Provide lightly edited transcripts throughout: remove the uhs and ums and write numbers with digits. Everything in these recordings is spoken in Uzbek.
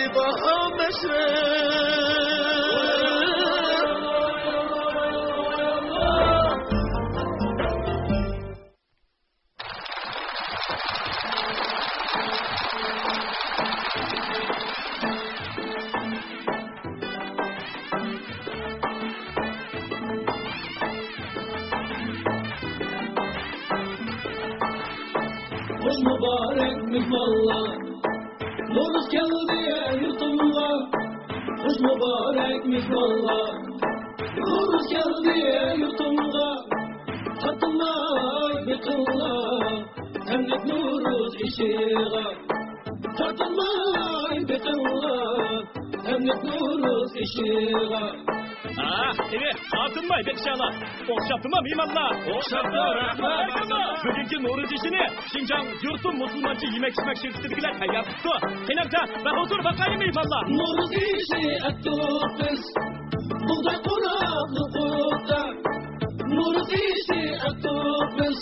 ببها Hoş mübarek mihmallah, Noruz geldi yurtumla. Hoş mübarek mihmallah, Noruz geldi yurtumla. Tatılmay bıkılla, Temlik Noruz işiğe. Tatılmay bıkılla, Temlik Noruz işiğe. Evet, atınmay inşallah. Okşaptırma mimallah. Okşaptı, rahmet. Bugünkü Noruz işini Şincan yurtum musulmancı yemek içmek şirketidikiler tayyor tuttu. Kenarda ve huzur bakayım mimallah. Noruz işi ettik biz, buğday konaklı kutta. Noruz işi ettik biz,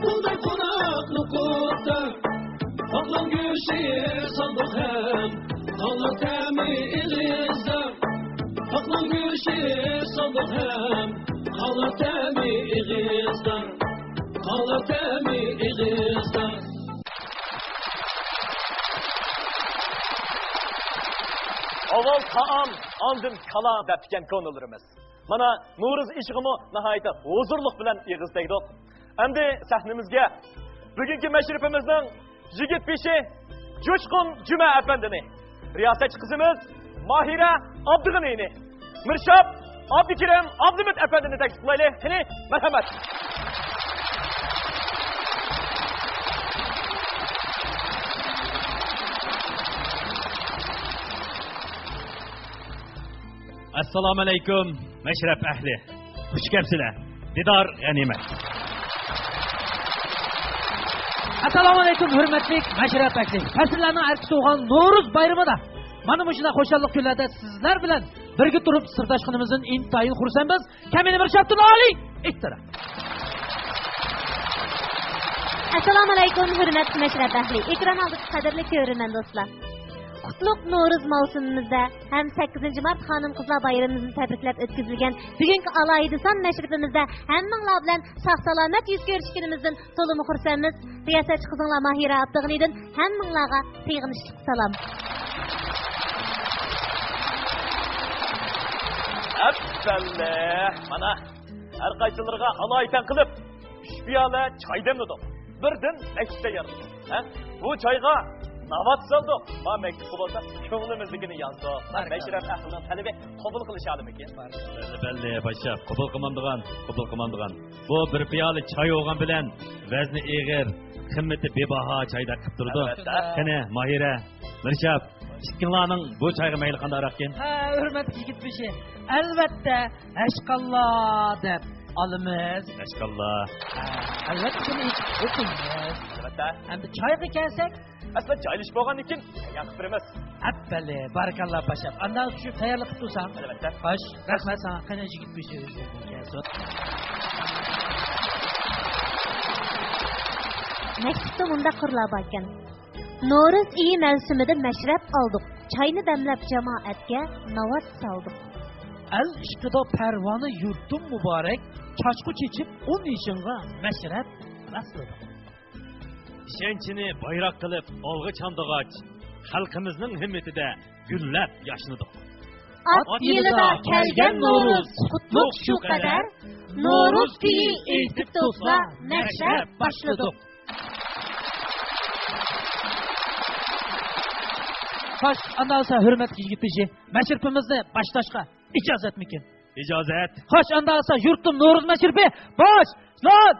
buğday konaklı kutta. Aklan güşü saldık hem, kalır temi iğizde. Aklan güşü saldık hem, kalır temi iğizde. Kalır temi iğizde. Oval taam, andın kala depken konulurumuz. Mana Noruz işgimi nahayeti huzurluk bilen iğizdeydik. Endi sahnimizge bugünkü meşrifimizden Jigit Bişi Coşkun Cüme Efendini, riyasetçi kızımız Mahire Abdıgıneyni, Mırşap Abdikirem Abdümit Efendini teklifleyle seni merhamet. Assalamu alaikum meşrep ehli. Hoş geldiniz. Didar ganimet. Assalamu alaikum hürmetlik meşrep ehli. Fasillarning erkisi olgan Noruz bayramida mana mushuna xo'shallik kunlarda sizlar bilan birga turib sirdoshligimizdan intayin xursandmiz. Kamini bir shartni oling. Ehtirom. Assalamu alaikum hürmetli meşrep ehli. Ekran aldık qadrli ko'rgan do'stlar. Qutlug' Noruz mavsumimizda ham 8 mart xonim qizlar bayramimizni tabriklab o'tkazilgan bugungi alohida son mashrifimizda hammanglar bilan sog' salomat yuz ko'rishganimizdan to'liq xursandmiz. Riyosatchi qizinglar Mahira Abdug'niydan hammanglarga teg'inishli salom. Afsallah, mana har qaysilarga alohida qilib 3 piyola choy demladim. Birdan maktabda yardim. Bu choyga Navat saldık. Ma mektup olsa könglimizlikini yazdık. Meşref ahlining talebi qabul qilishadimi ekan? Belli paşa, qabul qilmandigan. Bu bir piyola choy olgan bilan vazni eg'ir, qimmati bebaho choyda qilib turdi. Qani Mahira, Mirshab, ikkinlarning bu choyga mayli qandaroq ekan? Ha, hurmatli yigit bishi. Albatta, ashqallo deb olamiz. Ashqallo. Albatta shuni o'qiymiz. Albatta. Endi choyga kelsak, aslida joylish bo'lgan ekan, yaqib turamiz. Appale, barakalloh paşa. Andan shu tayyorlik qilib tursan. Albatta. Xo'sh, rahmat sana. Qani yigit bishi kelsin. Mektupda bunda qurlab ekan. Noruz iyi mavsumida mashrab oldik. Choyni damlab jamoatga navat soldik. Al ishqido parvoni yurtum muborak, chachqu chechib 10 yoshinga mashrab rasladik. İşençini bayrak kılıp olgu çandığaç, halkımızın himmetide güllep yaşnadık. At yılida kelgen Noruz, kutluk şu kadar, Noruz diye eğitip dostlar, meşrep başladık. Xo'sh, andan sonra hurmatli yigit bishi, mashrifimizni boshlashga ijozatmikin? İcazet. Xo'sh, andan sonra yurtum Noruz mashrifi boshlan.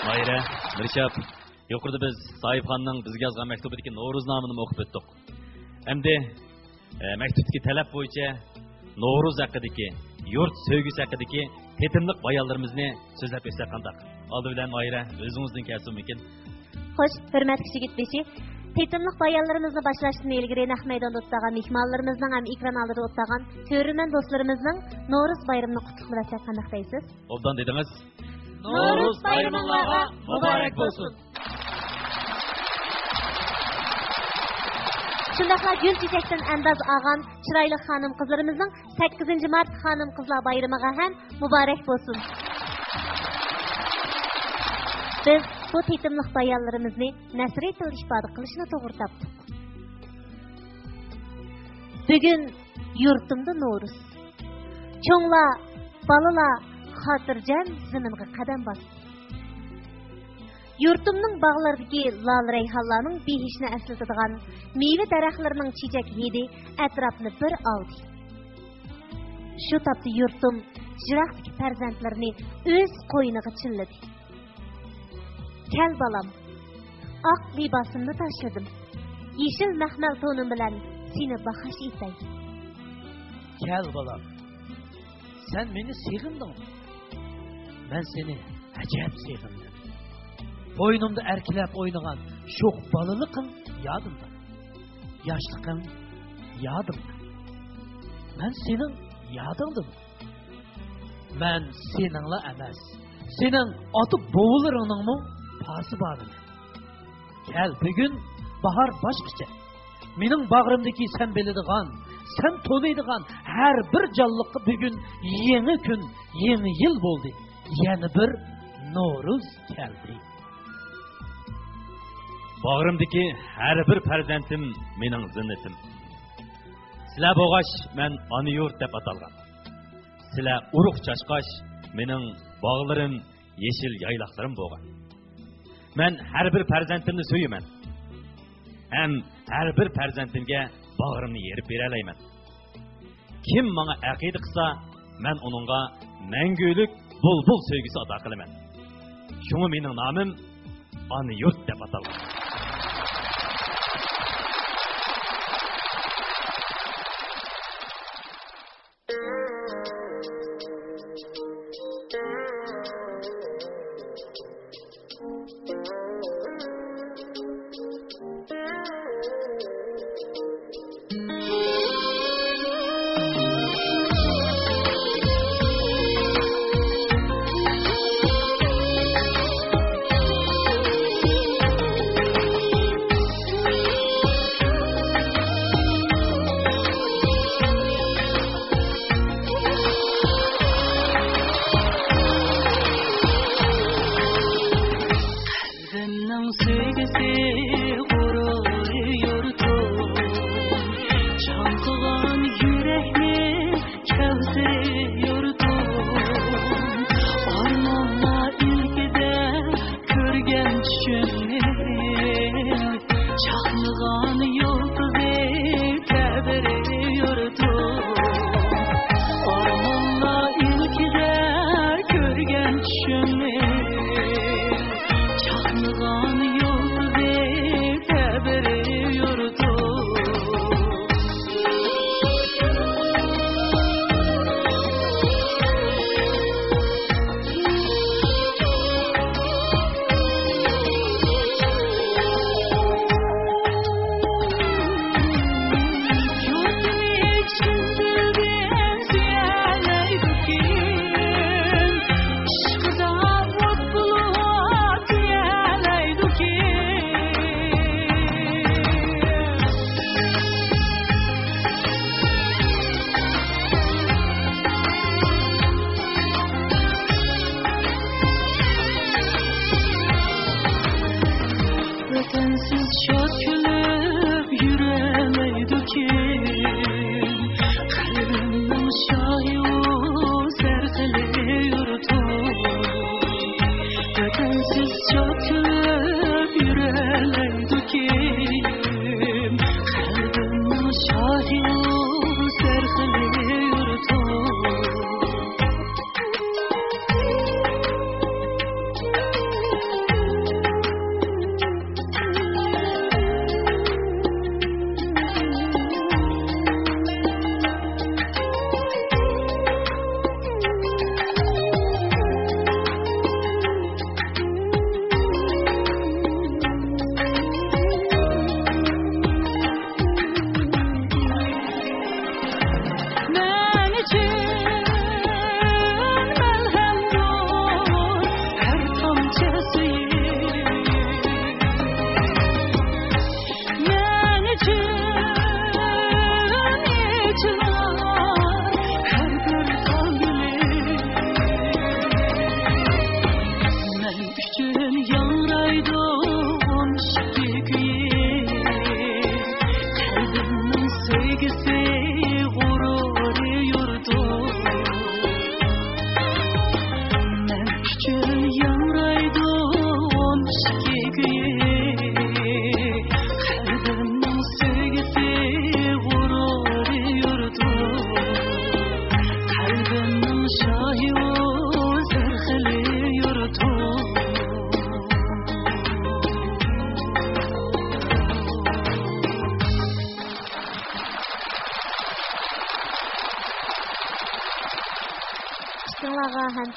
Mayra, Mirshab, yuqorida biz Soyibxonning bizga yozgan maktubidagi No'ruznamini o'qib o'tdik. Endi maktubdagi talab bo'yicha No'ruz haqidagi, yurt sevgisi haqidagi tetimliq bayonlarimizni so'zlab bersak qanday? Oldi bilan Mayra, o'zingizdan kelsin mumkin. Xo'sh, hurmatli yigit beshi, tetimliq bayonlarimizni boshlashdan ilgari naq maydonda o'tgan mehmonlarimizning ham ekran oldida o'tgan ko'rman do'stlarimizning No'ruz bayramini qutlab qanday deysiz? Obdan dedingiz. No'ruz bayramingizga muborak bo'lsin. Şundaqla Gül Çiçek'ten Andaz Ağam, çıraylı xanım kızlarımızın 8 Mart xanım kızlar bayramıga hem mübarek bolsun. Biz bu tetimlik bayanlarımızı nasır etilib ifade qilishni to'g'ri topdik. Bugün yurtimda No'ruz. Cho'nglar, balalar xotirjam zaminga qadam bosdi. Yurtimning bog'laridagi lol rayhonlarning behishni eslatadigan meva daraxtlarining chechak hidi atrofni bir oldi. Shu topda yurtim jiroqdagi farzandlarini o'z qo'yniga chilladi. Kel balam, oq libosimni tashladim. Yeşil maxmal to'nim bilan seni bahosh etay. Kel balam, sen meni seg'inding. Men seni ajab seg'indim. Boynumda erkilab o'ynagan sho'x balaliqim yodimda. Yoshliqim yodimda. Men sening yodingdim. Men seningla emas, sening ota bovularingning pasi bor. Kel, bugun bahar boshqacha. Mening bag'rimdagi sen biladigan, sen to'laydigan har bir jonliqqa bugun yangi kun, yangi yil bo'ldi. Yana bir No'ruz keldi. Bağrımdaki her bir farzandim mening zinnetim. Sizlar bo'g'ash men ona yurt deb atalgan. Sizlar urug' chashqash mening bog'larim, yeşil yayloqlarim bo'lgan. Men har bir farzandimni so'yaman. Ham har bir farzandimga bag'rimni yerib bera olayman. Kim menga aqida qilsa, men uningga mangulik bulbul sevgisi ato qilaman. Shunga mening nomim ona yurt deb atalgan.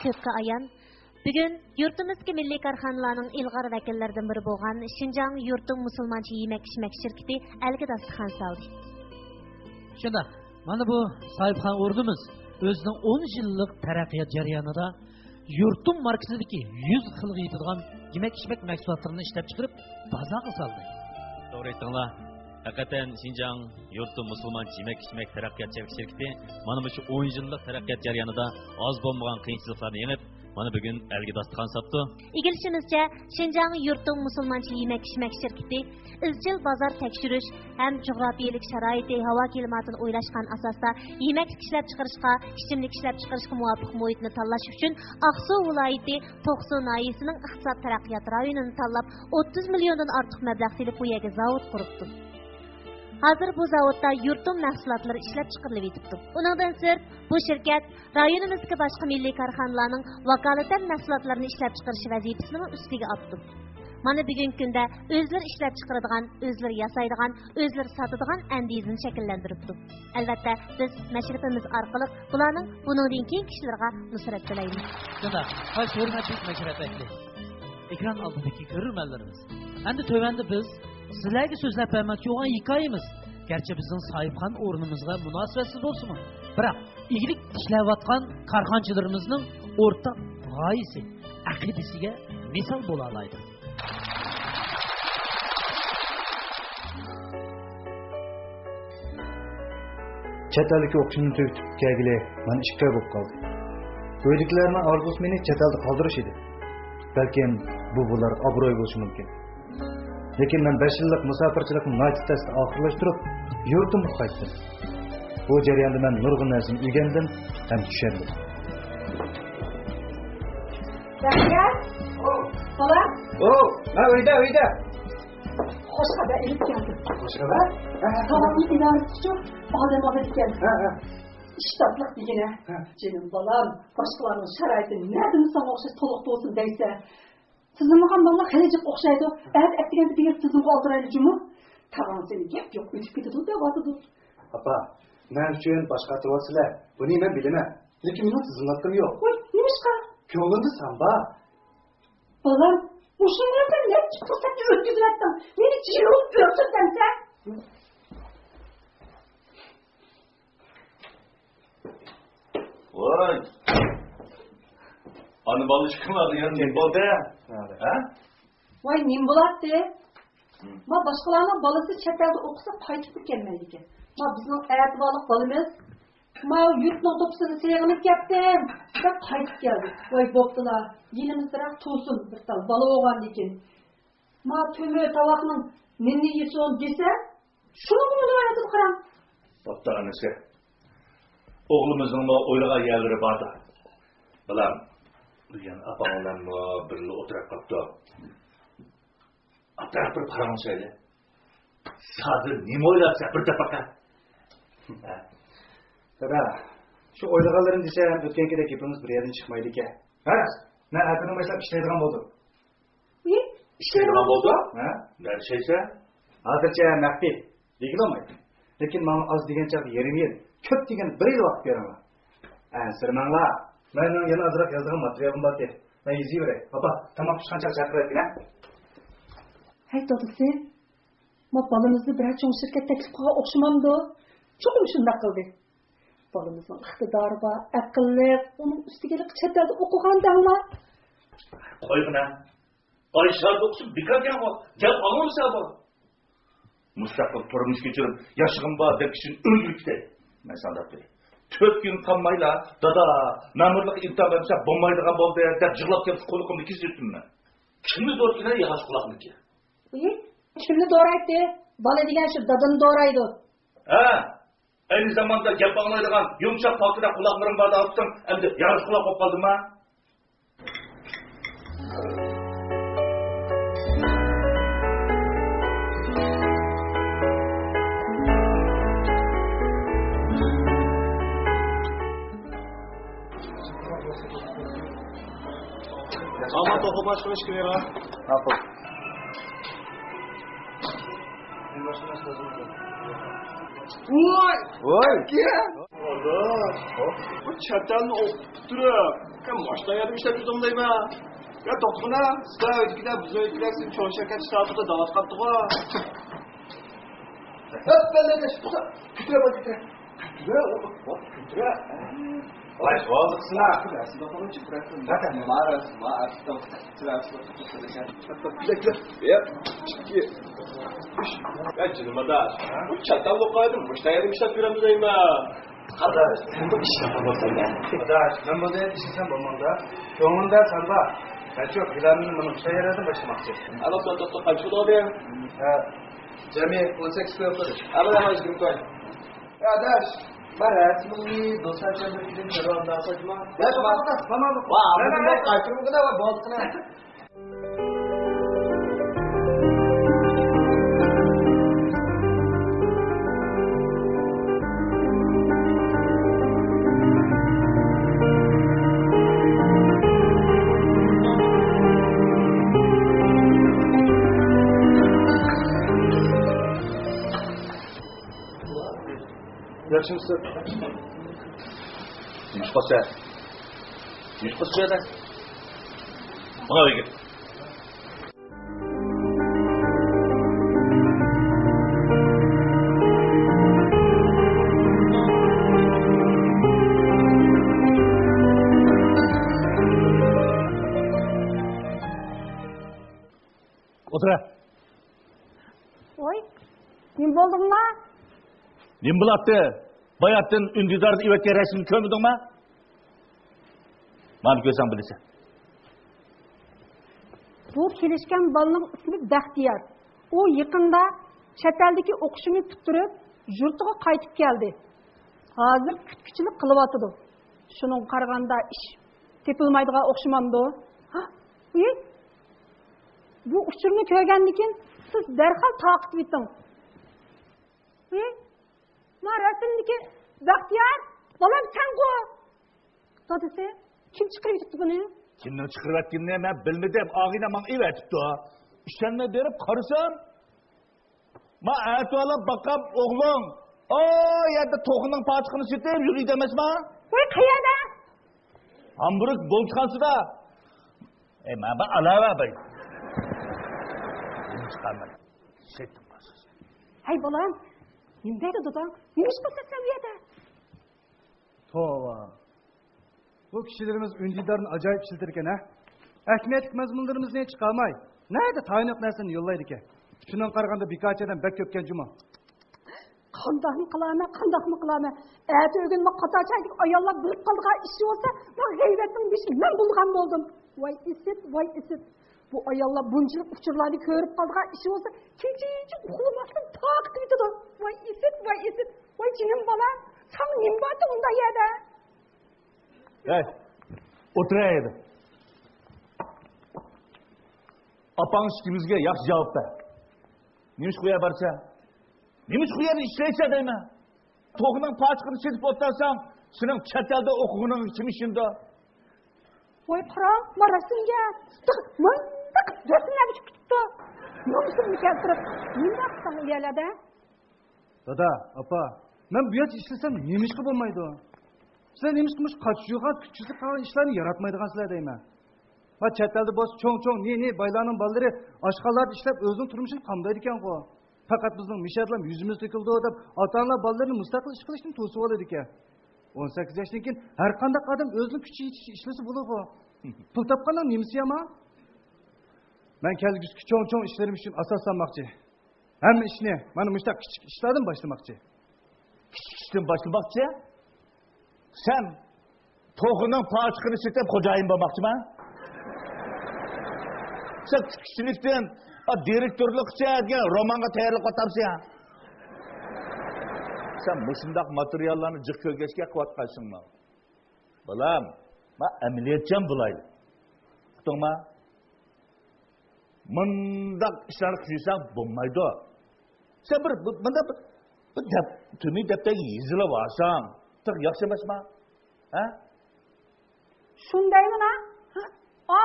ko'pga ayon. Bugun yurtimizga milliy korxonalarning ilg'or vakillaridan biri bo'lgan Shinjang Yurtum musulmoncha yemak-ichmak shirkati alga dasturxon soldi. Shunda, mana bu sohibxon o'rnimiz o'zining 10 yillik taraqqiyot jarayonida Yurtum markasidagi 100 xilga yetadigan yemak-ichmak mahsulotlarini ishlab chiqarib, bozorga soldi. To'g'ri aytdinglar. Hakikaten Şinjan Yurtum Musulman Yemek İçmek Terakkiyat Şirketi mana şu 10 yıllık terakkiyat jarayonida az bo'lmagan qiyinchiliklarni yengib, mana bugun elga dasturxon sotdi. Igilishimizcha, Shinjang Yurtum musulmoncha yemak-ichmak shirkati izchil bozor tekshirish ham jug'rofiyalik sharoiti, havo klimatini o'ylashgan asosda yemaklik ishlab chiqarishga, ichimlik ishlab chiqarishga muvofiq muhitni tanlash uchun Aqsu viloyati To'qsu noyisining iqtisod taraqqiyot rayonini tanlab 30 milliondan ortiq mablag' silib bu yerga zavod quribdi. Hazır bu zavodda yurtum mahsulotlari ishlab chiqarilib yetibdi. Uningdan sirt bu shirkat rayonimizdagi boshqa milliy korxonalarning vakolatan mahsulotlarini ishlab chiqarish vazifasini ustiga oldi. Mana bugungi kunda o'zlari ishlab chiqaradigan, o'zlari yasaydigan, o'zlari sotadigan andizini shakllantiribdi. Albatta, biz mashrifimiz orqali bularning buningdan keyin kishilarga nusrat tilaymiz. Shunda, xo'sh, hurmatli mashriflar. Ekran oldidagi ko'rurmanlarimiz. Endi tövende biz sizlarga so'zlab bermoqchi bo'lgan hikoyamiz garchi bizning sohibxon o'rnimizga munosabatsiz bo'lsin-mi, biroq igilik ishlayotgan korxonchilarimizning o'rtaq g'oyasi, aqidasiga misol bo'la oladi. Chet elga o'qishni tugatib kelgili men 2 oy bo'lib qoldi. O'yliklarning orzusi meni chet elda qoldirish edi. Balkim bular obro'y bo'lishi mumkin. Lekin men 5 yillik musofirchilikni natijasida oxirlashtirib, yurtimga qaytdim. Bu jarayonda men nurg'un narsani o'rgandim ham tushundim. Rahmat. Bola? Ma uyda. Xo'sh xabar elib keldim. Xo'sh xabar? Salomni inorasi uchun odam olib keldim. İştahlık degene. Canım balam, başkalarının şaraiti nereden sana o'xshash to'liq bo'lsin deysa. Sizin ham vallahi xalijib o'xshaydi. Ertaganda bir tizim qoldiraylik jumi. Tag'in seni gap yo'q, o'tib ketadi deb o'tadi. Apa, men uchun boshqa atrofsizlar. Buni men bilaman. Lekin mening tizimlatim yo'q. Voy, nimishqa? Ko'nglimda samba. Balam, mushunlardan ne fursatni o'tkazyaptim. Meni jilib ko'rsatsansa. Voy. Ani balışkınlar ya ne boldu? Ha? Voy, nim bo'ladi? Ma boshqalarning bolasi chet elda o'qisa qaytib kelmaydi ekan. Ma bizning ayatvolik bolamiz ma yurtning to'psini seg'inib ketdim. Deb qaytib keldi. Voy bo'ptilar. Yinimizda to'sin bir tal bola bo'lgan ekan. Ma to'mi tovoqning nini yesin desa, shuni o'ylayotib qaram. Bo'pti anasi. O'g'limizning o'ylagan yerlari borda. Bilam, bugun apam bilan birga o'tirib qolibdi. Atraf bir qaramsaydi. Sadir nima o'ylabsa bir tapaqa. Dada, shu o'ylaganlarim desam, o'tgan-kedek gapimiz bir yerdan chiqmaydi ekan. Qaras, men atini boshlab ishlaydigan bo'ldim. Ishlaydigan bo'ldi? Ha? Narshaysa? Hozircha maxfiy, deyilmaydi. Lekin men oz degancha yerim yil, ko'p degan 1 yil vaqt beraman. Ansirmanglar. Mening yana azroq yozgan materialim bor deb. Men yozib beray. Papa, tamom chiqqancha chaqiraylik-a? Hay dadasi, ma bolamizni bir cho'ng shirkat taklif qilgan o'xshamamdi. Cho'ng shunday qildi. Bolamizning iqtidori bor, aqlli, uning ustiga chet elda o'qigan danglar. Qo'ygina. Ayshar o'qishib bikargan bu. Gap olmasa bu. Mustaqil turmush kechirib, yashag'im bor deb kishin o'ldiribdi. Men sanabdi. 4 kun qolmayla, dada, ma'murlik imtihon bersa bo'lmaydigan bo'ldi deb yig'lab kelib qo'limni kesdirdim. Kimni do'rgina yog'och quloqniki. Kimni do'raydi? Bola degan shu dadani do'raydi. Ha, ayni zamonda gap anglaydigan yumshoq pokida quloqlarim borda olsam, endi yog'och quloq bo'lib qoldimmi? Ama topu başka iş gibi var. Yapıl. Vay! Voy! Bu çetelini okup durup, Maçta yardım işler yüzümdeyim ya. Ya doktoruna, sizler ödükler, biz ödükler, sizin çoğu şirket şartında davet kattık ha. Hep ben de çıktı. Kütüre bak kütüre. Kütüre. Vay boğazıksın ha. Kütüresin de falan çıkırarsın. Zaten mağarasın, mağarasın da kütüresin de kütüresin. Güzel. Ya, çıkıyor. Ya canıma da. Bu çatal lokaydım. Maçta yardım işler yüzümdeyim ya. Kardeş, sen bu iş yapamazsın ya. Kardeş, ben bu deyip işitsem olmanda. Çoğunda sanda. Ben çok planını bunu şey yaradım başlamak için. Ana sen dostum kaç oldu abi? Cemi 18 yaparız. Ana aşkım koy. Kardeş, Barat, Muni, dostlar çabuk gidin çabuk daha saçma. Ya tamam. Vay, bu ne kaçırım kadar var balıkına. Yaşımsın. Yuşkası. Yuşkası ya da. Ona bir git. Otur. Oy, kim buldun lan? Nim bulattı. Bayattın ündüdardı ivekke resmini kömüdün mü? Bana görsen bilirsen. Bu kelişken balının ismi Baxtiyar. O yakında çeteldeki okuşunu tutturup yurtuğa kaytıp geldi. Hazır kütküçülük kılıvatıdı. Şunun karganda iş tepilmaydığa okşumandı. Ha, bu uçurunu körgendikin siz derhal takip ettin. Ma resimdeki Baxtiyar, balam sen ko. Dadisi, kim çıkarıp tuttu bunu? Kimden çıkırıp kimden ben bilmedim. Ağıyla bana ev etipti o. İşten ne derip karısam. Ma ertuğ alıp bakam oğlum. O yerde toğunun paçkını süteyim yürüy demez ma. Vay kıyada. Hamburg bolçkansı da. Ma ben alava bey. Bunu çıkarmadım. Şeytim basız. Hey balam, nimdeydi dudağın? Neymiş bu ses seviyede? Tova. Bu kişilerimiz ündidarını acayip işletirken ha. Ehmiyetlik mazmunlarımız ne çıkarmay. Nerede tayin yok nersini yollaydı ki? Şundan karganda birkaç eden bek köpken cuma. Kandak mı kılama? Eğer ögün bak kata çaydık ayallar bırıp kaldığa işi olsa ben gayretin bir şey ben bulgan buldum. Vay isit. Bu ayallar bunçılık uçurlarını körüp kaldığa işi olsa keçici okulamazsın takip ediyor. Vay isit. Vay cinim bana. Sen nimbatı onda yerde. Hey, oturaydı. Apan işimizge yaxşı cevap ver. Neymiş kuya barça? Neymiş kuyanı işleyse deyme. Toğunun paçkını çizip otarsan, senin çetelde okuğunun kim işinde? Vay param, marasınca. Tık, dörtünle küçük tuttu. Yolcusun bir kez durup, neyim yapsan uyarladı? Dada, apa, ben bu yaş işlesem neymiş ki bulmaydı o? Sizler neymiş kıymış kaçıyorlar, küçücük kalan işlerini yaratmaydıgan sizler deyme. Ha çetelde boz çoğun, baylarının balları aşkalar işlep özünün turmuşunu kamdaydıken o. Fakat bizim mişadlam yüzümüz döküldü o da atanlar ballarını müstakil iş kılışını tuğsu olaydık ya. 18 yaşındayken her kandak adam özünün küçüğü işlesi bulur o. Pul tapkanın nemisi ama. Ben kendi çoğun işlerim için asaslanmakçı. Hem işine, bana müştak küçük işlerden başlamakçı. Küçük işten başlamakçı? Sen toğunun paçkını sütep kocayın bakmakçı mı? Sen küçükçülükten direktörlükçe romanga tayarlık otamsın ya. Sen musundak materyallarını cık kölgeçke kıvatkaysın mı? Balam, ma emniyetçen bulaylı. Kutun ma? Mındak işlerini küçüysen bulmaydı o. Sen tümü depteki yüzüle varsan, tık yakşamaz mı? Ha? Şundayım ha?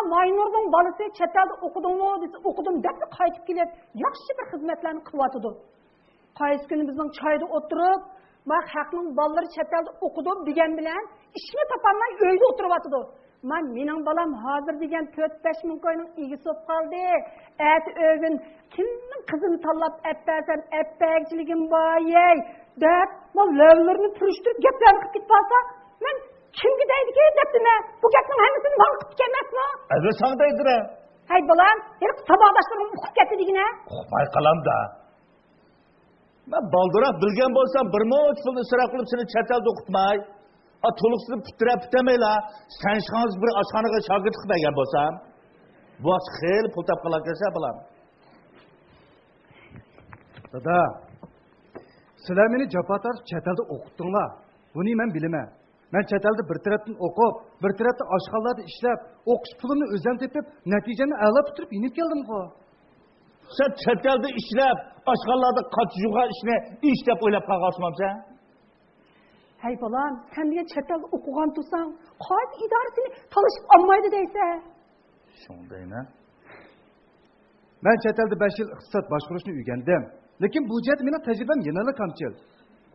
Maynur'un balısı çetelde okudum depti kayıtıp gelip yakşı bir hizmetlerini kıvatıdı. Kayıs günü bizden çayda oturup, bak Hak'ın balları çetelde okudum digen bilen işini tapanlar öyle oturup atıdı. Mening balam hazır degan 4-5 ming qo'yning egisi bo'lib qoldi. Ati o'gin kimning qizini tanlab appasan, appagchiligim boyay. Deb, bu lavlarni turishtirib gaplarni qilib ketib qolsa, men kimga deydi debdimi? Bu gapning hammasini men qilib kelmasmi? Azra sana deydi. Hay balam, her saboqdashlarga o'qib ketdi degina. Uqmay qalamda. Men baldıroq bilgan bo'lsam, bir mo'ch pulni isrof qilib seni chet elda o'qitmay, to'liqsini putirab-putamaylar, sen ishxonasiz bir oshxonaga shogird qilmagan bo'lsam, bu xel pul topqalarga bilan. Dada, sizlar meni japotar chet elda o'qitdinglar. Buni men bilaman. Men chet elda bir tarafdan o'qib, bir tarafdan oshxonalarda ishlab, o'qish pulini o'zim tepib, natijani a'lo bitirib inib keldim-ku. Sen chet elda ishlab, oshxonalarda qochishga ishni ish deb o'ylab qolgansan? Hay balam, sen degan chet elda o'qigan tursan, qaysi idorasini tanishib olmaydi deysa? Shundaymi? Men chet elda 5 yil iqtisod boshqarishni o'rgandim. Lekin bu jihat mening tajribam yanada kamchil.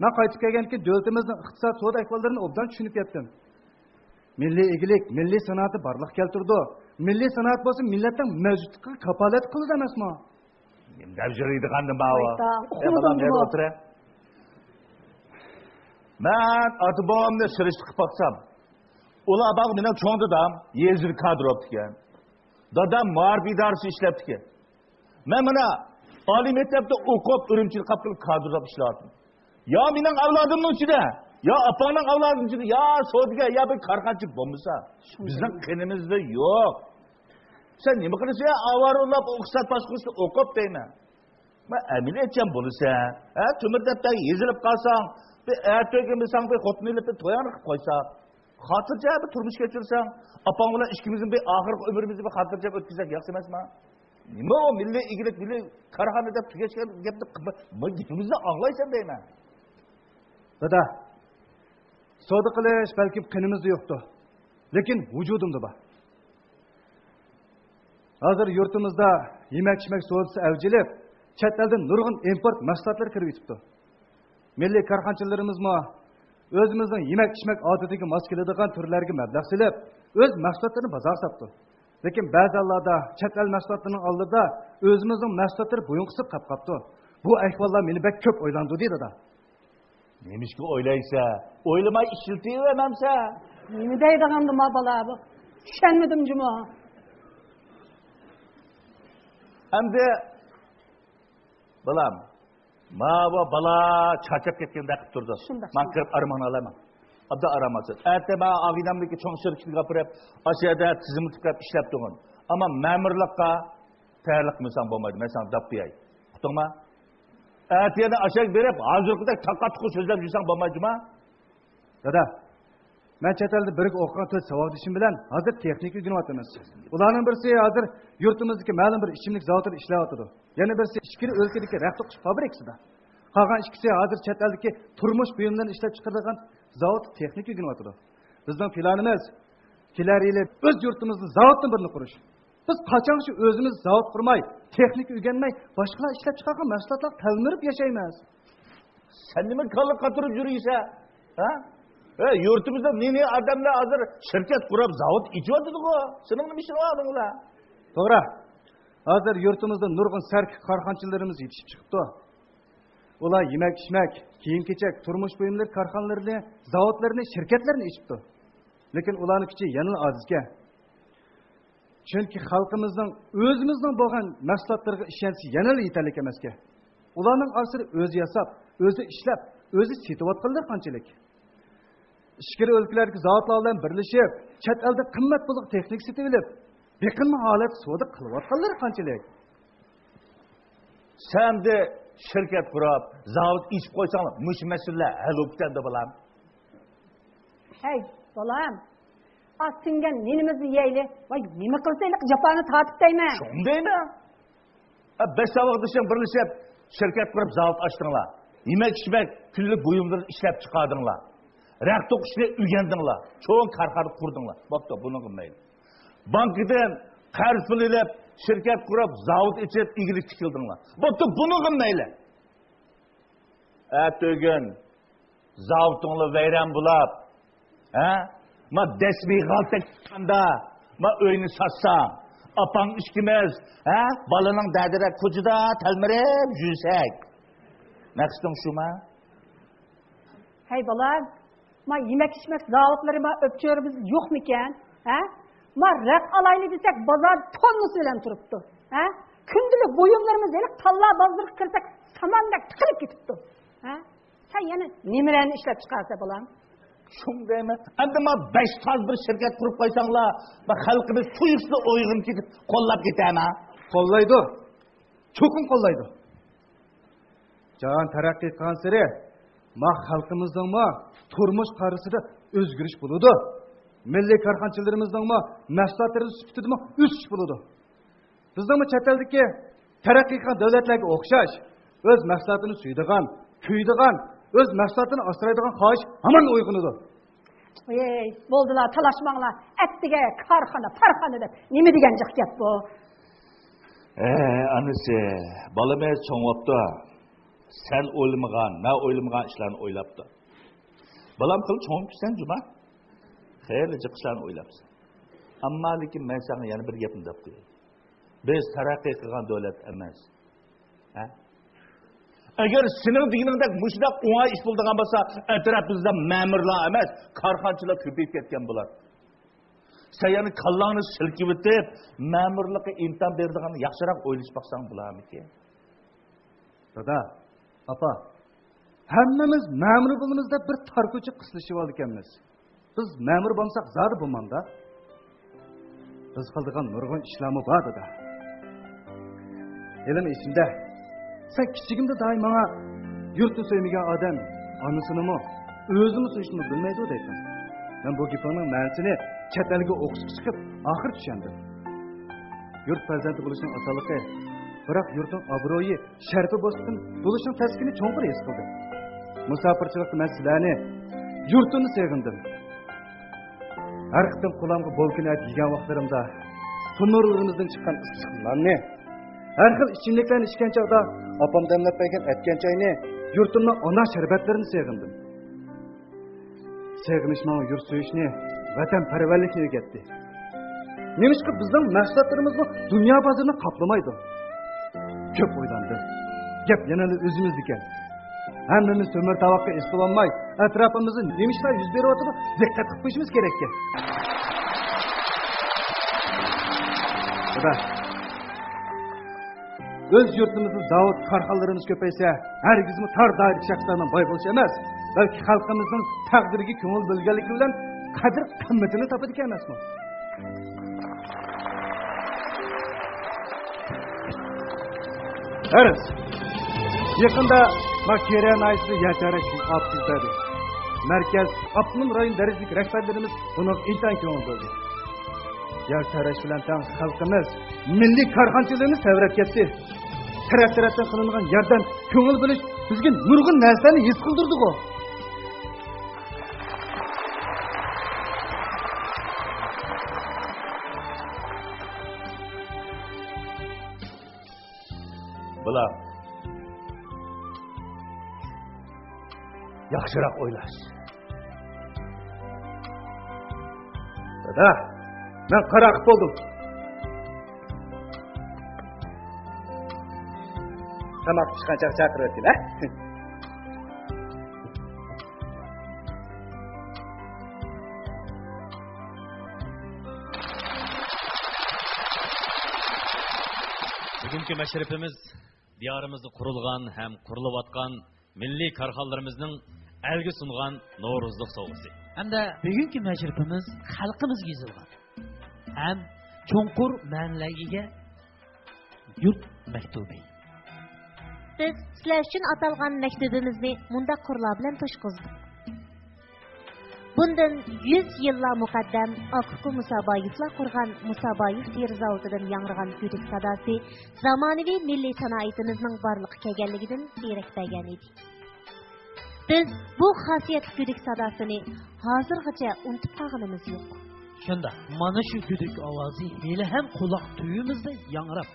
Men qaytib kelgandan keyin davlatimizning iqtisod savdo ahvollarini obdan tushunib yetdim. Milliy egilik, milliy sanoatni barliq keltirdi. Milliy sanoat bo'lsa millatning mavjudligiga kafolat qildi emasmi? Navjiriydi qandim bawa. Men ota-bobomni shirishti qilib baksam, ular bog' meni cho'ng dadam yezir kadr olibdi ekan. Dadam ma'rifat idorasi ishlabdi ekan. Men mana oliy maktabda o'qib, Urumchi qilib kadrlab ishlardim. Ya mening avlodimning ichida, ya opangning avlodining ichida, ya sodiga, ya bir karxanchi bo'lmasa, bizning qinimizda yo'q. Sen nima qilasan? Avarulab iqtisod boshqarishni o'qib deyman. Men amin etgan bo'lsa, tumirdabdagi yezilib qolsang, bir ertagimizsan bir xotini ilib to'yani qilib qo'ysak, xotirja bir turmush kechirsang, opang bilan ikkimizning bir oxirgi umrimizni bir xotirja o'tkazsak yaxshi emasmi? Nima o milliy egilik, milliy korxona deb tugashgan gapni bu gapimizni anglaysan deyman. Dada, savdo qilish balki qinimizda yo'qdir. Lekin vujudimda bor. Hozir yurtimizda yemak-ichmak savdosi avjilib, chet eldan nurg'un import mahsulotlar kirib yetibdi. Milliy korxonchilarimizmi o'zimizning yemak-ichmak odatiga mos keladigan turlarga mablag' silib, o'z mahsulotlarini bozor sotdi. Lekin ba'zi hollarda chet el mahsulotlarining oldida o'zimizning mahsulotlari bo'yin qisib qolibdi. Bu ahvollar meni bek ko'p o'ylantirdi dada. Nemishki o'ylaysa, o'ylamay ishiltayvermamsa. Nima deydigandim bola bu? Tushunmadim juma. Endi balam, mava bala charchab ketganda qilib turdi. Men kirib armon olaman. Abda aramasın. Ertebe ağidamdaki çoğun şirketini kapırıp aşağıda tizimi tıklayıp işlep durun. Ama memurlukka terlik misan bulmaydı. Mesela dapıyay. Kutun mu? Ertebe aşağı verip hazırlıkta takatlıkı sözler yüzden bulmaydı mı? Dada, ben chet elda bir o'qigan 4 savodishim bilan hozir texnik o'rganyapmiz. Ularning birisi hozir yurtimizdagi ma'lum bir ichimlik zavodida ishlayotdi. Yana birisi ichki o'lkadagi raq to'qish fabrikasida. Qolgan ikkisi hozir chet eldagi turmush buyumlarini ishlab chiqaradigan zavod texnik o'rganyapti. Bizning planimiz kelar yili o'z yurtimizda zavodni birini qurish. Biz qachon shu o'zimiz zavod qurmay, texnik o'rganmay, boshqalar ishlab chiqargan mahsulotlar talmirib yashaymiz. Sen nima qilib qatirib yuriysan? Ha? Yurtimizda ne adamlar hazır şirket kurup zavod içiyordu. Senin nima işin var bunlar? To'g'ri. Hozir yurtimizda nurg'un sark korxonchilarimiz yetishib chiqibdi. Ular yemak-ichmak, kiyim-kechak, turmush buyumlar korxonalarini, zavodlarini, shirkatlarini ichibdi. Lekin ularning kuchi yana ozga. Chunki xalqimizning o'zimizning bo'lgan mahsulotlarga ishonchi yanada yetarli emasga. Ularning asri o'zi yasab, o'zi ishlab, o'zi setayotganlar qanchalik. Ichkari o'lkalardagi zavodlar bilan birlashib, chet elda qimmat pulga texnik setib olib, beqimmat holat savdo qilayotganlar qanchalik. Sen de şirket kurup, zavod ichib qo'ysang, mush masala hal bo'lib bo'lam. Hey, bolam. Astingan nenimizni yeyli, voy nima qilsaylik japoni tatib deyman. Shundaymi? Besh savodishing birlashib, şirket kurup zavod ochdinglar. Yemak-ichmak, kunlik buyumlar ishlab chiqardinglar. Raq to'qishni o'rgandinglar. Cho'ng korxona qurdinglar. Bo'pti, buni qilmaydi. Bankdan qarz pul olib, şirket kurup, zavod ichib, igilik tikildinglar. Bo'pti, buni qilmaydi. Ertagin zavodingni vayron bo'lib, ha? Ma desmi kaltek kanda. Ma öyünü satsam. Apang işkimiz. Balının dədire kucuda telmirip yüzek. Ne kıstın şu ma? Hey balam, ma yemek içmek dağlıkları ma öpçüyoruz yok mu iken? Ma rak alaylı desek bazar tonlu söylem turuptu. Kündülük boyunlarımız elek talla bazdırıp kırsak samandak tıkılıp gitipti. Sen yani nemelerini işlep çıkarsa balam? Şun deyme. Endi ma 5 taz bir şirket kurup koysanla, halkımız tuyuslu oygun gidip kollap giteme. Kollaydı. Çokum kollaydı. Can terakki kanseri, ma halkımızdan ma turmuş karısıda özgürüş buludu. Milli karxançılarımızdan ma mahsulotları süpütüdü ma üst buludu. Bizden mi çeteldiki terakki kan devletlerge okşaş, öz mahsulotunu suyduğan, küydüğan, öz mahsulotunu asıraydıgan xahiş aman uygunudu. Ey, boldular, talaşmağlar, ettige, karxana, parxana dep, nemi degen jıq gep bu? Anısı, balımı çoğuptu. Sen oylamagan, ben oylamagan işlerini oylaptı. Balam kıl çoğum ki sen cuma. Hayırlı çıkışlarını oylapsın. Ama lekin ben sana yani bir yapım dap koyayım. Biz terakki kılgan devlet emez. Eğer senin dininde müşdak ona iş bulduğun olsa etrafımızda memurlar emez, karxançılar köpeyip ketken bular. Sen yani kallağını silkip etip, memurluğa imtihan verdiğini yaxşırak oylayıp baksan bular mı ki? Dada, apa, hemmemiz memur bulumuzda bir targıcı kıslışı var ekanmiz. Biz memur bulsak zadı bulmanda. Biz kıldığın nurgun işlamı var dada. Elim içimde. Sen kiçigimde daim bana yurtlu söymegen adam anısını mı, özümü suyuşunu bilmeydi o deydim. Ben bu gipinin mensini çetelge okusup çıkıp ahır düşendim. Yurt farzenti buluşun asalıkı, bırak yurtun abroyu, şerfi bozkun buluşun teskini çoğunkur es kıldı. Musafirçılıkta ben sizlerini, yurtunu sevgindim. Her kıtım kulağımı bol güne diyen vaxtlarımda, sunurlarımızdan çıkan ıskılarını, her xil içimliklerini içken çağda, apam demlep bergen etken çayını, yurtumdan ana şerbetlerini sevgindim. Sevginiş bana yurt suyuşunu, vatanperverlikini öğretti. Neymiş ki bizden mahsulotlarımız bu dünya pazarını kaplamaydı. Köp oylandı. Gep yanında özümüz diken. Hemmemiz sömür tavakka eskulanmay, etrafımızı neymişler yüz beri oturup dikkat kıpmışımız gerekli. Öz yurtumuzun zavut karxalarımız köpeyse, herkesimiz tar dair şahslarından bayboluş emez. Belki halkımızın takdirgi köngül bölgeliki bilen kadir kımmetini tapıdık emez mi? Evet. Yakında Makiyeren ayısı yaşaraşın apsizleri. Merkez, Abdülüm rayın derecik rehberlerimiz bunun intan köngül böldü. Yaşaraş bilen tan halkımız, milli karxançılığını sevret getdi. Taraf-taraftan kılıngan yerden köngül bölüş bizge nurgun narsani his kıldırdık o. Bular yaxşırak oylaş. Dada, ben qaraqıp oldum. Tamak pişqancha chaqirib o'tding, ha? Bugungi mashrifimiz diyorimizda qurilgan ham qurilayotgan milliy karxonalarimizning elga sungan No'ruzlik sovg'asi. Hamda bugungi mashrifimiz xalqimizga yozilgan. Ham cho'nqur ma'nilarga yurt maktubi. Biz sizlar uchun atalgan maktubimizni mundaq qurlar bilan to'shqizdik. Bundan 100 yillar muqaddam Akuku Musabayevlar qurgan Musabayev yer zavodidan yangragan güdük sadasi zamonaviy milliy sanoatimizning borliqqa kelganligidan derak bergan edi. Biz bu xosiyat güdük sadasini hozirgacha unutib qolganimiz yo'q. Shunda mana shu güdük ovozi hali ham quloq tuyimizda yangrab,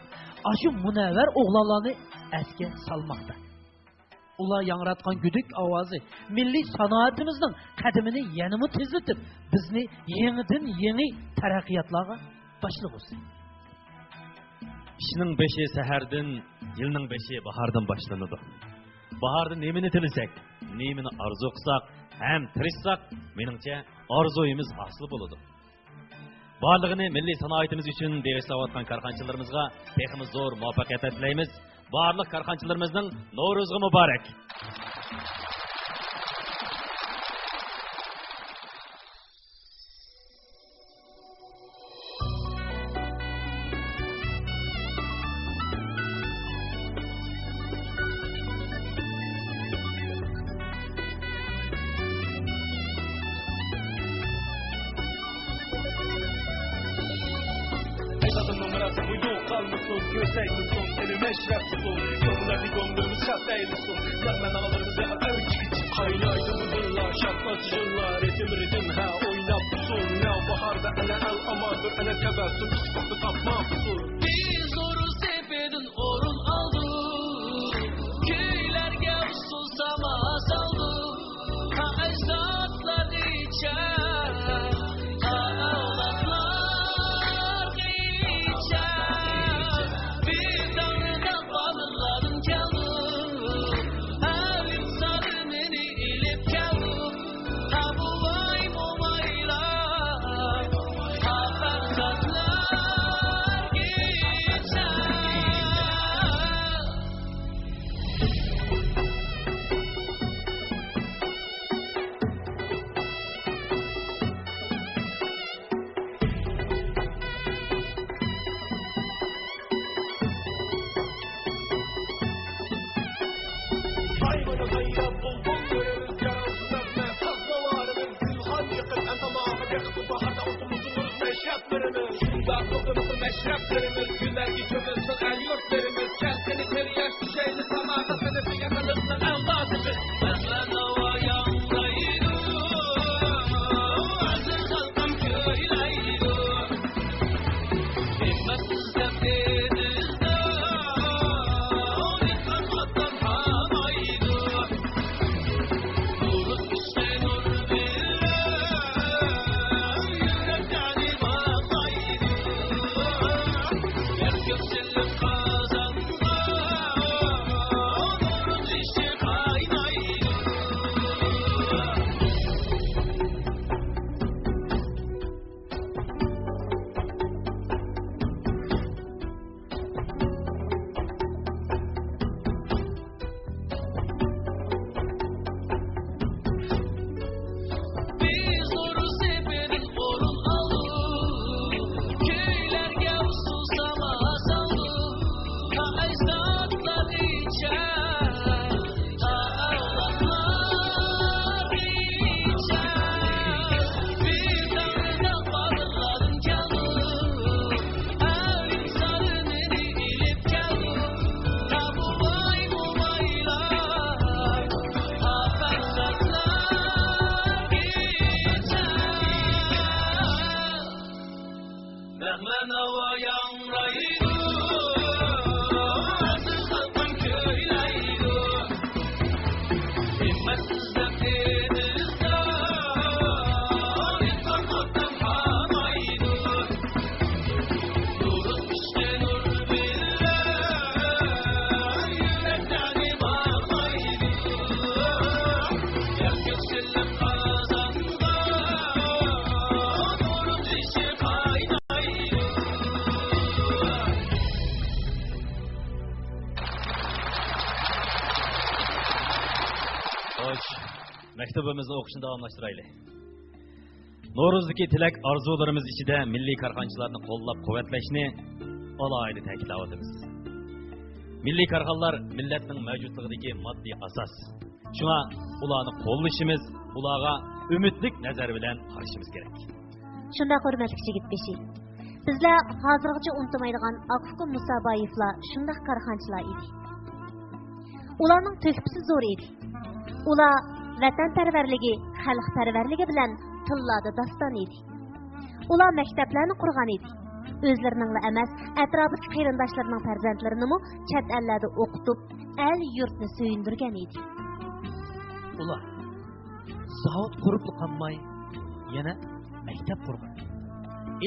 ashu munavvar o'g'lonlarni asga salmoqda. ular yangratgan güdük ovozi milliy sanoatimizning qadamini yanada tezlatib, bizni yangi taraqqiyotlarga boshliq bo'lsin. Ishning 5-i sahardan, yilning 5-i bahordan boshlanadi. Bahorda nemini tilasak, nemini orzu qilsak, ham tirishsak, meningcha orzuyimiz hosil bo'ladi. Barligini milliy sanoatimiz uchun devishlayotgan korxonchilarimizga teximiz zo'r muvaffaqiyat tilaymiz. Barliq korxonchilarimizning Navro'zi muborak. Mektubimizni o'qishni davomlashtiraylik. Navro'zdagi tilak orzularimiz ichida milliy korxonchilarni qo'llab-quvvatlashni alohida ta'kidlayapmiz. Milliy korxonlar millatning mavjudligidagi moddiy asos. Shunga ularni qo'llashimiz, ularga umidlik nazar bilan qarashimiz kerak. Shunda hurmatli yigit-beshi. Bizlar hozirgacha unutmaydigan Akfukum Musaboyevlar shunday korxonchilar edi. Ularning töhfasi zo'r edi. Ular vatanparvarligi, xalqparvarligi bilan tillarda doston edi. Ular maktablarni qurgan edi. Özleriningla emas, atrofdagi qarindoshlarning farzandlarini chet ellarda o'qitib, el yurtni suyundirgan edi. Ular zavod qurib qolmay, yana maktab qurgan.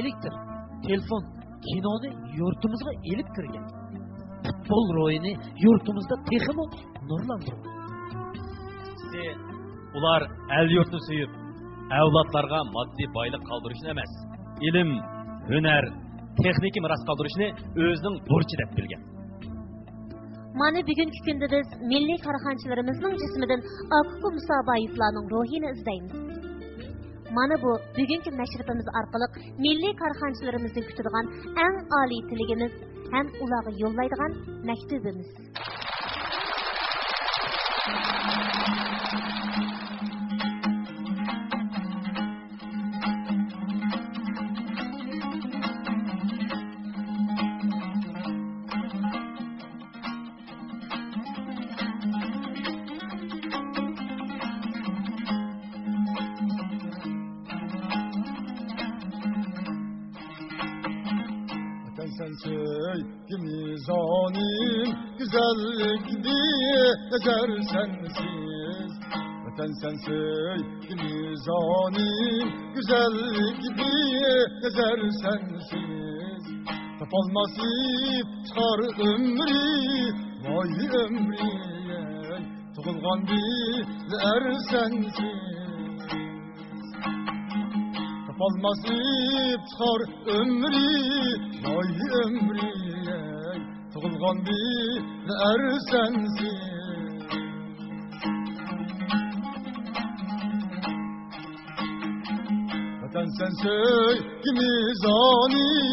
Elektr, telefon, kinoni yurtimizga elib kirgan. Futbol ro'yini yurtimizda texmo nurlantirgan. Ular el yurtni suyib, avlodlarga moddiy boylik qoldirishni emas, ilm, hunar, texnik miros qoldirishni o'zining burchi deb bilgan. Mana bugungi kunda biz milliy korxonchilarimizning jismidan Akif Musaboyevlarning ruhini izlaymiz. Mana bu bugungi nashrimiz orqali milliy korxonchilarimizdan kutadigan eng oliy tiligimiz ham ularga yo'llaydigan maktubimiz. Mizanim güzellik diye ezer sensiz. Vatan sensiz mizanim güzellik diye ezer sensiz. Tapalmasip çıkar ömrü, vay ömrü, tuğulgan bir sensiz. Tapalmasip çıkar ömrü, vay ömrü, tuğulgan bir sensiz. Vatan sen söyle mizanime,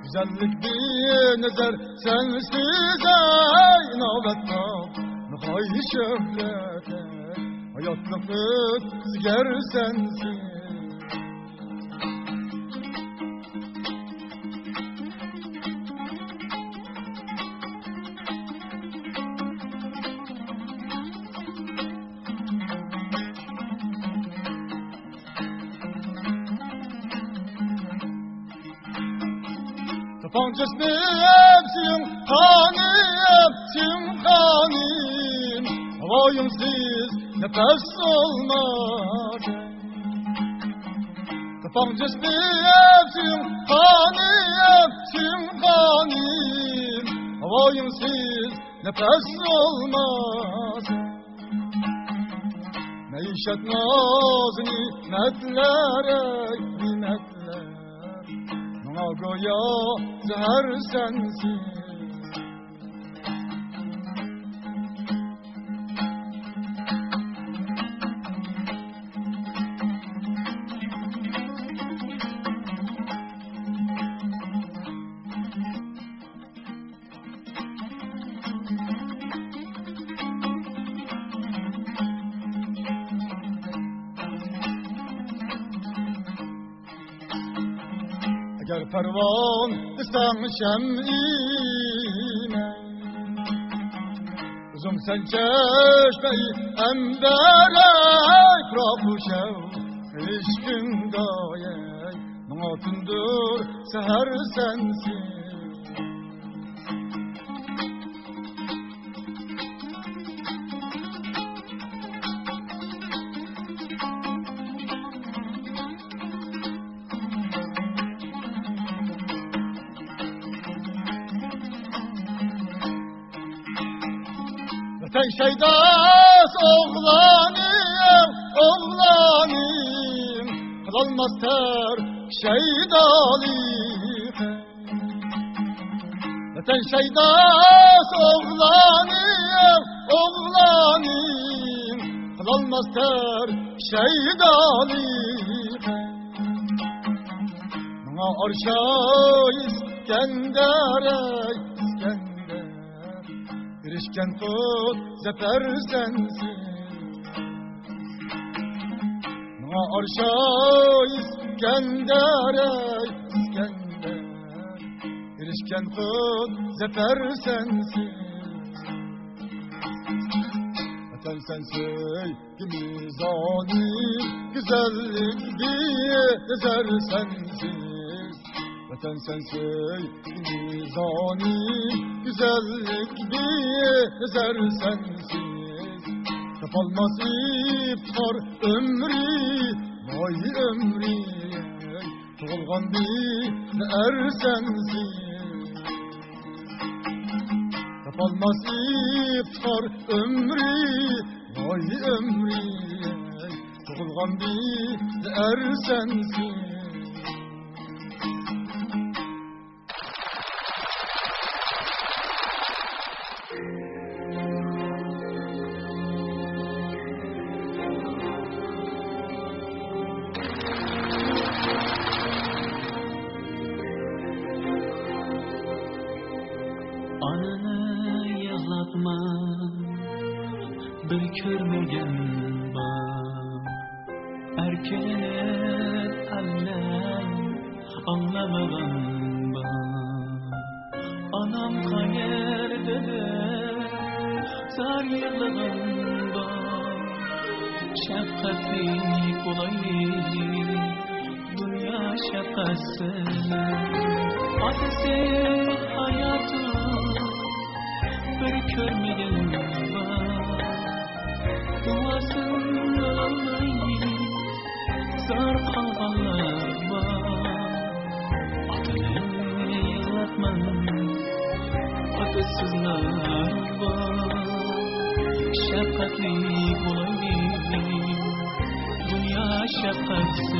güzellik diye nezer sensiz ey navbetta, nihai şöhrete, hayatlık rüzgar sensiz. Cismim simhanim, havayımsız nefes olmaz. Kafam cismim simhanim, havayımsız nefes olmaz. Meişet naz nimetlere, nimetler, Goya zehir sensiz. Eğer pervan istem şem'ine, uzun sen çeşmeyi emdere ifrafı şev ilişkin daye, muatindir seher sensiz. Sen şeydas oğlanım, oğlanım, kılalmaz ter şeydalık. Sen şeydas oğlanım, oğlanım, kılalmaz ter şeydalık. Bana arşa İskendere, erişken kut zafer sensiz. Bana arşa İskendere, erişken kut zafer sensiz. Vatan sen sevgimiz anim, güzellik diye ezer sensiz. Vatan sen sevgimiz anim, güzellik diye ezer sensiz. Tapalmaz iftar ömrü, vay ömrü, tuğulgan bir er sensiz. Tapalmaz iftar ömrü, vay ömrü, tuğulgan bir er sensiz. Bir körmegen var erkek annem anlamagan var anam kayerdedir zar yığılan var şefkatli kolaylı dünya şefkatsi adresi hayatı bir körmegen var duasını almayı zar kalganlar var adını yılatman adısızlar var şefkatli kolaylı dünya şefkatsiz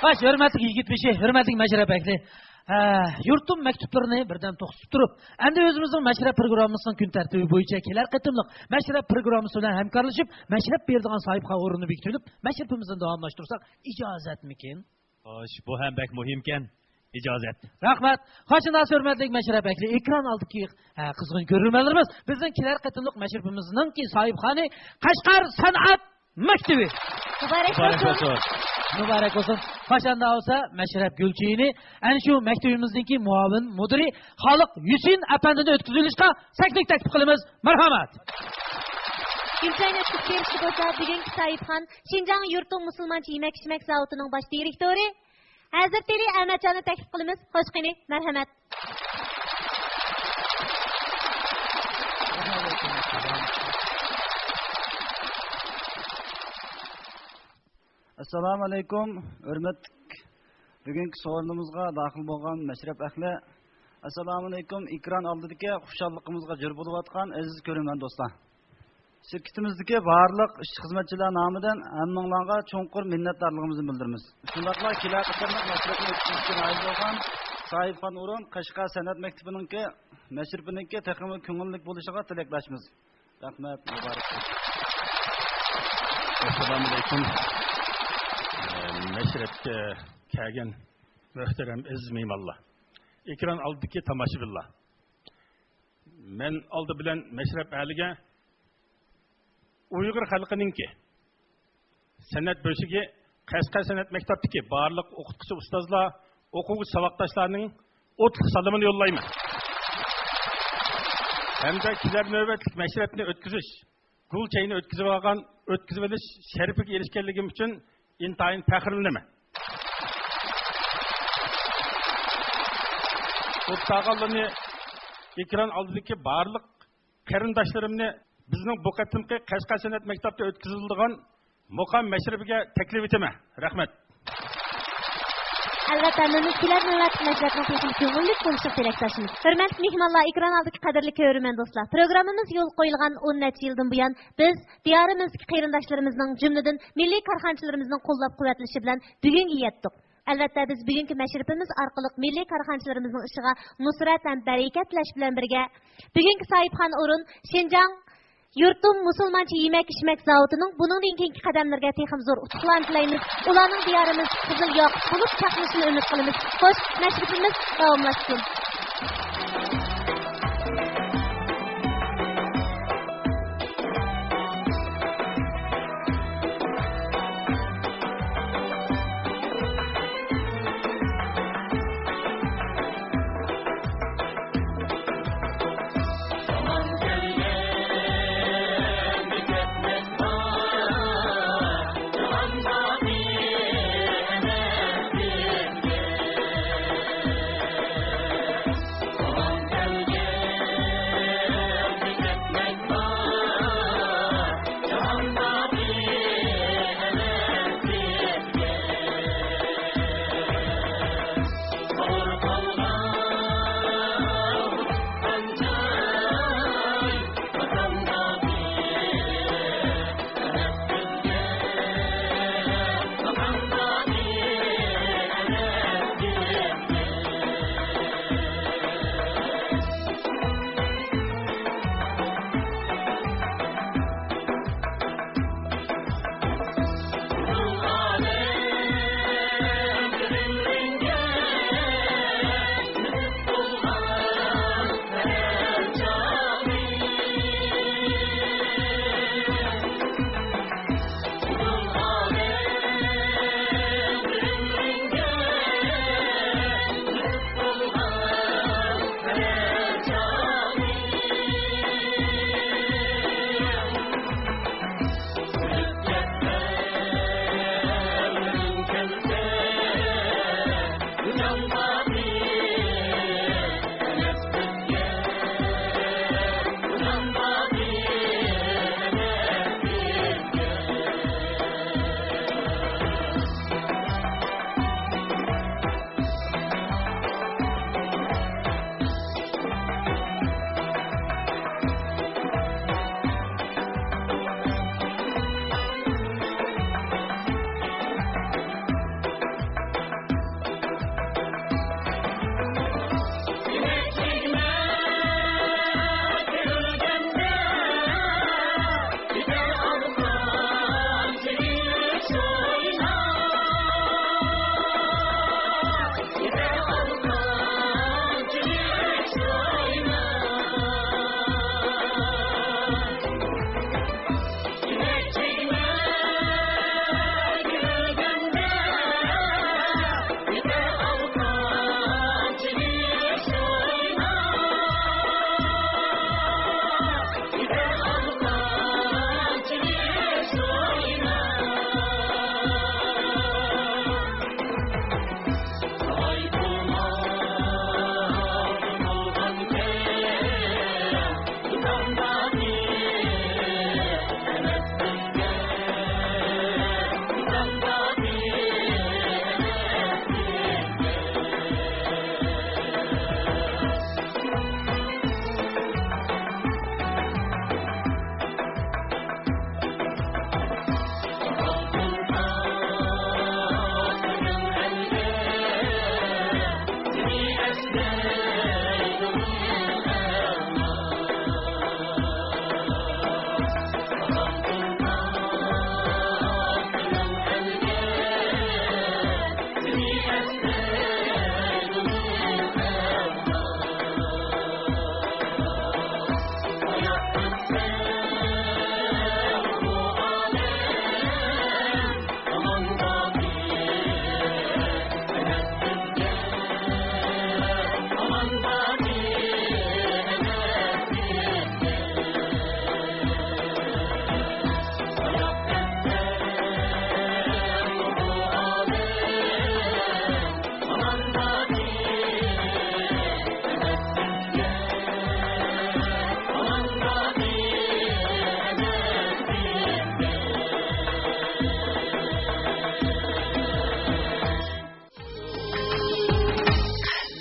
Baş, hürmetli yigitmişi, hürmetli Meşrep Ekli. Yurtum mektuplarını birden to'qisib turib, endi o'zimizning Meşrep programımızın gün tertibi bo'yicha kelar qitimliq Meşrep programmasi bilan hamkorlashib, Meşrep berdigan sohibxon o'rnini bekitilib, Meşrepimizni davomlashtirsak ijozatmikin? Xo'sh, bu ham bek muhimkan. İcazet. Rahmat. Xo'sh, hurmatli Meşrep Ekli, ekran oldidagi qizg'in ko'rilmalarimiz bizning kelar qitimliq Meşrepimizning sohibxoni Qashqar san'at maktabi. Muborak bo'lsin. Muborak bo'lsin. Qachonda olsa Meşrep Gulchiyni ana shu maktabimizningki muavin mudiri Xoliq Yusin apandini o'tkazilishga saklik taklif qilamiz. Marhamat. Gulchiyni o'tkazilishi bo'lsa bugungi sohibxon Xinjiang yurtum musulmoncha yemak-ichmak zavodining bosh direktori Hazrat Piri Ahmadjonni taklif qilamiz. Xo'sh qani, marhamat. Assalomu alaykum, hurmatli bugungi savolingizga daxil bo'lgan Meşrep Ahli. Assalomu alaykum, ekran oldidagi xushalligimizga jir bo'layotgan aziz ko'ruvchi do'stlar. Şirketimizdeki barliq ish xizmatchilar nomidan hammanglarga cho'nqur minnatdorligimizni bildiramiz. Shundaqla kelar qitimliq Meşrepni o'tkazishga noil bo'lgan sohibxon o'rin Qashqar san'at maktabininki Meşrepiniki texmi ko'ngillik bo'lishiga tilaklashmiz. Rahmat, muborak. Assalomu alaykum. Meşrepga kelgan muhtaram aziz mehmonlar. Ekran oldidagi tomoshabinlar. Men oldi bilan Meşrep ahliga Uyg'ur xalqininki san'at bo'lishigi Qashqar san'at maktabidagi barliq o'qituvchi ustozlar, o'quvchi saboqdoshlarning o'tliq salomini yo'llayman. Hamda kelar navbatlik mashrabni o'tkazish, gul chayni o'tkazib olish sharafiga erishganligim uchun intayin faxrlanaman. O'rtog'larni ekran oldidagi barliq qarindoshlarimni bizning bu qatimqi Qashqar san'at maktabida o'tkaziladigan muqam mashrabiga taklif etaman. Rahmat. Albatta, mümkünler nöbet meşrebinin teknik köngüllük konuşup dilektaşımız. Hürmetli mihmanlar, ekran aldık kadirli köyrümen dostlar. Programımız yol koyulgan 10 neçe yıldan bu yan, biz diyarımızdaki kıyırındaşlarımızın cümleden milli karxançılarımızın kollap kuvvetlişi bilen bugünkü yettik. Albatta biz bugünkü meşrebimiz arkalık milli karxançılarımızın ışığa nusrat hem bereketleş bilen birge. Bugünkü sahiphan orun Şinjan Yurtum musulmancha yemek-içmek zavodының buningdan keyingi qadamlarga texim zo'r utuqlarni tilaymiz. Ularning diyarimiz qizil yoqut bo'lib chaqnashini umid qilamiz. Xo'sh, nashrimiz davomlashsin.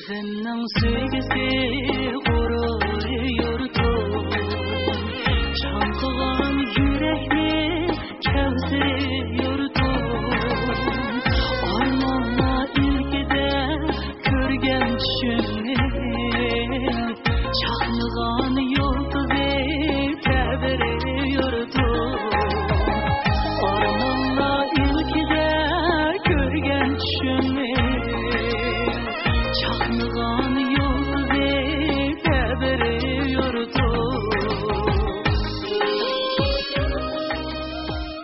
Özünün sevgisi